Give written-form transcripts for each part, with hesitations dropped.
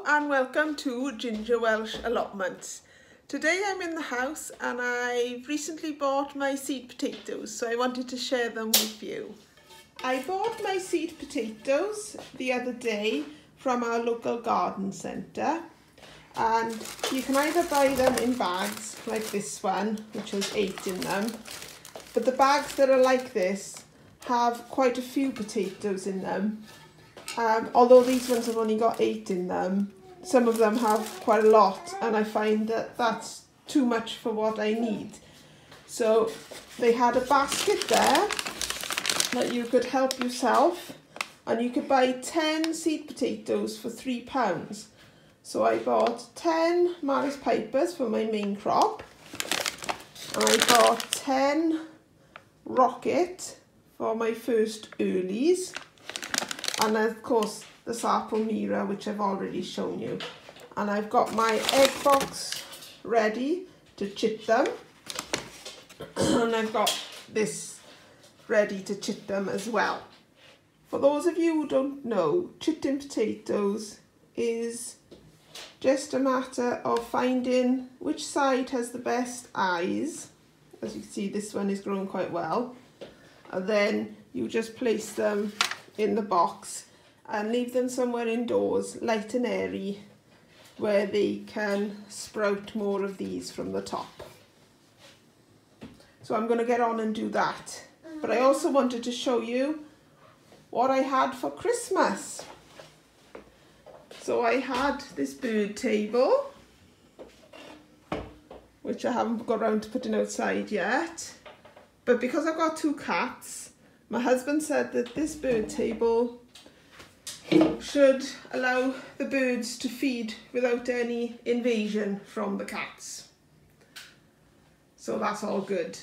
and welcome to Ginger Welsh Allotments. Today I'm in the house and I've recently bought my seed potatoes, so I wanted to share them with you. I bought my seed potatoes the other day from our local garden centre, and you can either buy them in bags like this one, which has 8 in them, but the bags that are like this have quite a few potatoes in them. Although these ones have only got 8 in them, some of them have quite a lot, and I find that that's too much for what I need. So they had a basket there that you could help yourself, and you could buy 10 seed potatoes for £3. So I bought 10 Maris Pipers for my main crop, and I bought 10 Rocket for my first earlies, and of course the Sarpo Mira, which I've already shown you. And I've got my egg box ready to chit them, and I've got this ready to chit them as well. For those of you who don't know, chitting potatoes is just a matter of finding which side has the best eyes. As you can see, this one is grown quite well, and then you just place them in the box and leave them somewhere indoors, light and airy, where they can sprout more of these from the top. So I'm going to get on and do that. But I also wanted to show you what I had for Christmas. So I had this bird table, which I haven't got around to putting outside yet. But because I've got 2 cats, my husband said that this bird table should allow the birds to feed without any invasion from the cats. So that's all good.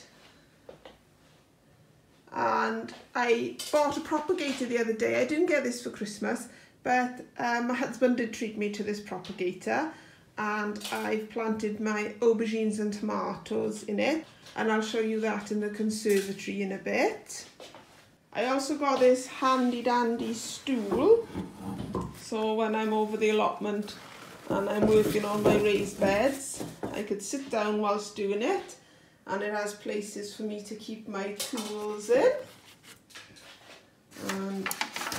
And I bought a propagator the other day. I didn't get this for Christmas, but my husband did treat me to this propagator, and I've planted my aubergines and tomatoes in it, and I'll show you that in the conservatory in a bit. I also got this handy dandy stool, so when I'm over the allotment and I'm working on my raised beds, I could sit down whilst doing it, and it has places for me to keep my tools in. And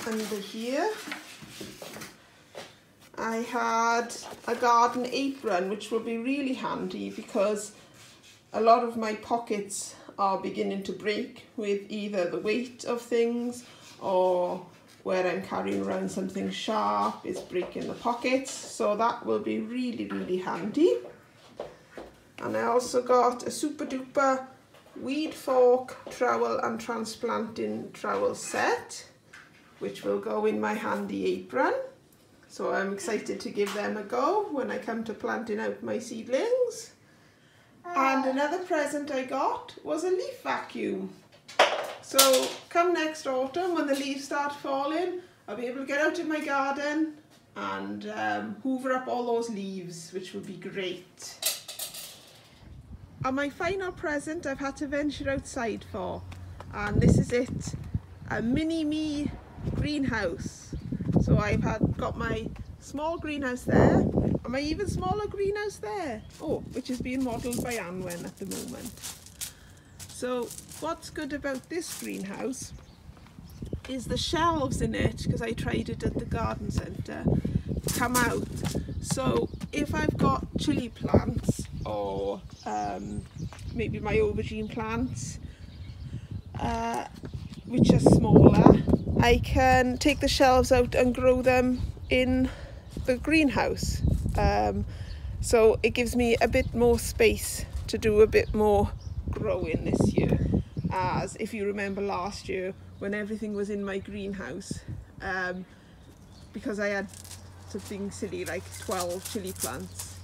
under here I had a garden apron, which will be really handy because a lot of my pockets are beginning to break with either the weight of things or where I'm carrying around something sharp is breaking the pockets, so that will be really handy. And I also got a super duper weed fork, trowel and transplanting trowel set, which will go in my handy apron. So I'm excited to give them a go when I come to planting out my seedlings. And another present I got was a leaf vacuum. So come next autumn, when the leaves start falling, I'll be able to get out in my garden and hoover up all those leaves, which would be great. And my final present I've had to venture outside for, and this is it, a mini-me greenhouse. So I've got my small greenhouse there, and my even smaller greenhouse there, which is being modelled by Anwen at the moment. So what's good about this greenhouse is the shelves in it, because I tried it at the garden centre, come out. So if I've got chilli plants or maybe my aubergine plants, which are smaller, I can take the shelves out and grow them in the greenhouse. So it gives me a bit more space to do a bit more growing this year, as if you remember last year when everything was in my greenhouse, because I had something silly like 12 chilli plants,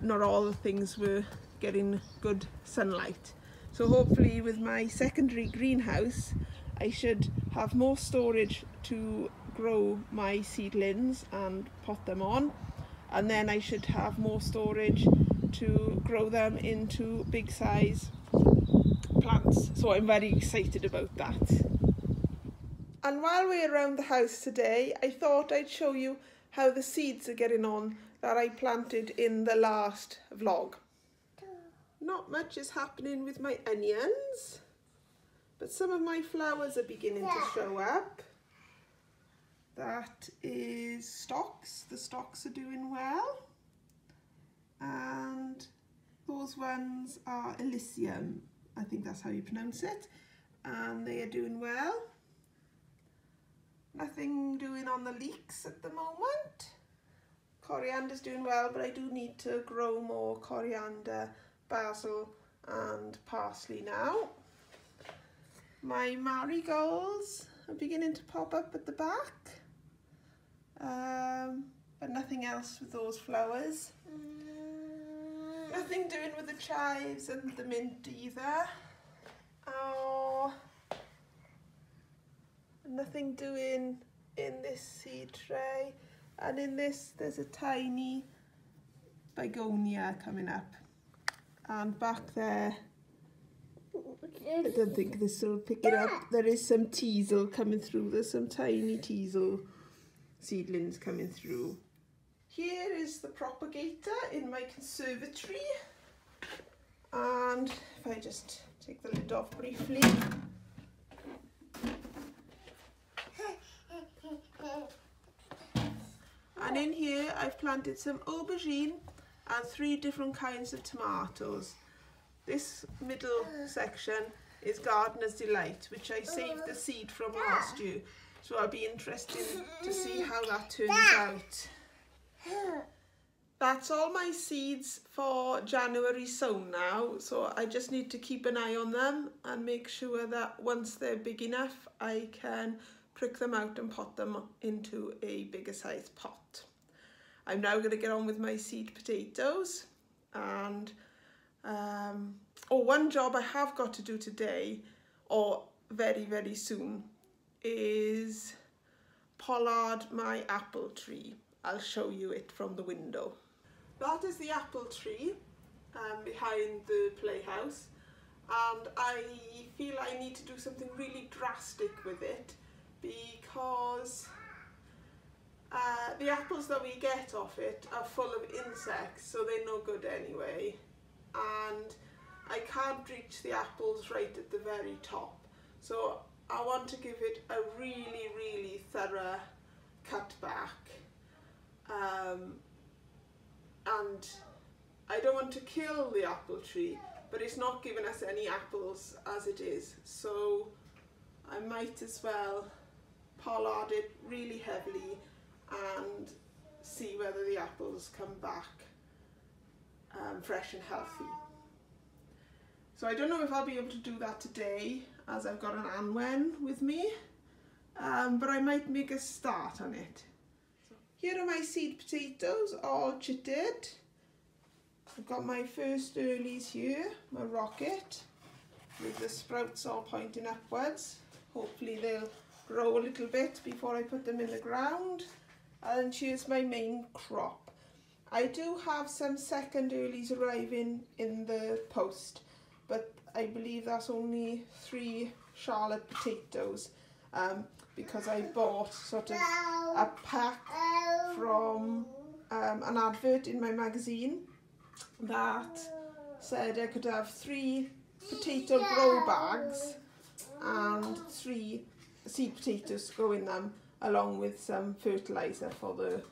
not all the things were getting good sunlight. So hopefully with my secondary greenhouse I should have more storage to grow my seedlings and pot them on, and then I should have more storage to grow them into big size plants. So I'm very excited about that. And while we're around the house today, I thought I'd show you how the seeds are getting on that I planted in the last vlog. Not much is happening with my onions, but some of my flowers are beginning to show up. That is stocks. The stocks are doing well. And those ones are Elysium. I think that's how you pronounce it. And they are doing well. Nothing doing on the leeks at the moment. Coriander's doing well, but I do need to grow more coriander, basil and parsley now. My marigolds are beginning to pop up at the back, but nothing else with those flowers. Nothing doing with the chives and the mint either. Oh, nothing doing in this seed tray. And in this, there's a tiny begonia coming up. And back there, I don't think this will pick it up. There is some teasel coming through. There's some tiny teasel seedlings coming through. Here is the propagator in my conservatory. And if I just take the lid off briefly. And in here I've planted some aubergine and 3 different kinds of tomatoes. This middle section is Gardener's Delight, which I saved the seed from last year. So I'll be interested to see how that turns out. That's all my seeds for January sown now. So I just need to keep an eye on them and make sure that once they're big enough, I can prick them out and pot them into a bigger size pot. I'm now going to get on with my seed potatoes, and one job I have got to do today, or very soon, is pollard my apple tree. I'll show you it from the window. That is the apple tree behind the playhouse, and I feel I need to do something really drastic with it, because the apples that we get off it are full of insects, so they're no good anyway, and I can't reach the apples right at the very top, so I want to give it a really thorough cut back, and I don't want to kill the apple tree, but it's not giving us any apples as it is, so I might as well pollard it really heavily and see whether the apples come back fresh and healthy. So I don't know if I'll be able to do that today, as I've got an anwen with me, but I might make a start on it. So here are my seed potatoes, all chitted. I've got my first earlies here, my rocket, with the sprouts all pointing upwards. Hopefully they'll grow a little bit before I put them in the ground. And here's my main crop. I do have some second earlies arriving in the post, but I believe that's only 3 Charlotte potatoes, because I bought sort of a pack from an advert in my magazine that said I could have 3 potato grow bags and 3 seed potatoes to go in them, along with some fertiliser for the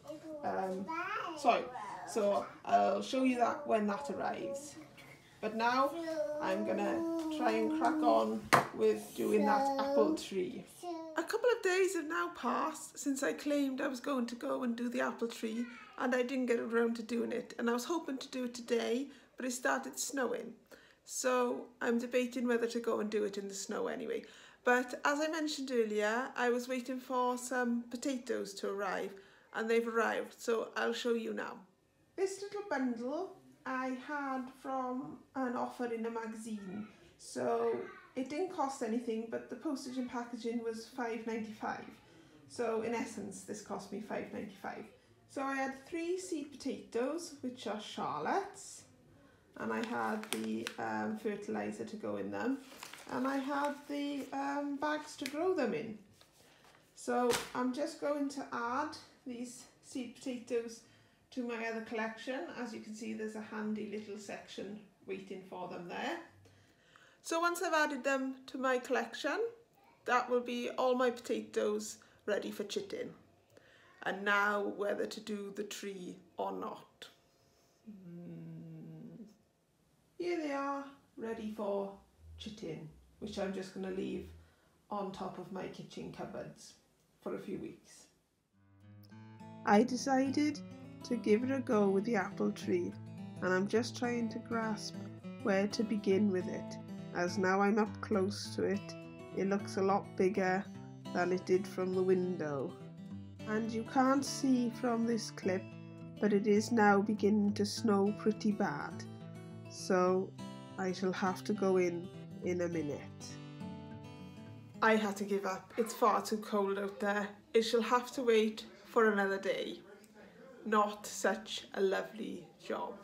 soil. So I'll show you that when that arrives. But now I'm gonna try and crack on with doing that apple tree. A couple of days have now passed since I claimed I was going to go and do the apple tree, and I didn't get around to doing it, and I was hoping to do it today, but it started snowing. So I'm debating whether to go and do it in the snow anyway. But as I mentioned earlier, I was waiting for some potatoes to arrive, and they've arrived, so I'll show you now. This little bundle I had from an offer in a magazine, so it didn't cost anything, but the postage and packaging was £5.95. So in essence, this cost me £5.95. So I had 3 seed potatoes, which are Charlottes, and I had the fertiliser to go in them, and I had the bags to grow them in. So I'm just going to add these seed potatoes to my other collection. As you can see, there's a handy little section waiting for them there. So once I've added them to my collection, that will be all my potatoes ready for chitting. And now whether to do the tree or not. Here they are, ready for chitting, which I'm just going to leave on top of my kitchen cupboards for a few weeks. I decided to give it a go with the apple tree, and I'm just trying to grasp where to begin with it, as now I'm up close to it, it looks a lot bigger than it did from the window. And you can't see from this clip, but it is now beginning to snow pretty bad, so I shall have to go in a minute. I had to give up, it's far too cold out there. It shall have to wait for another day. Not such a lovely job.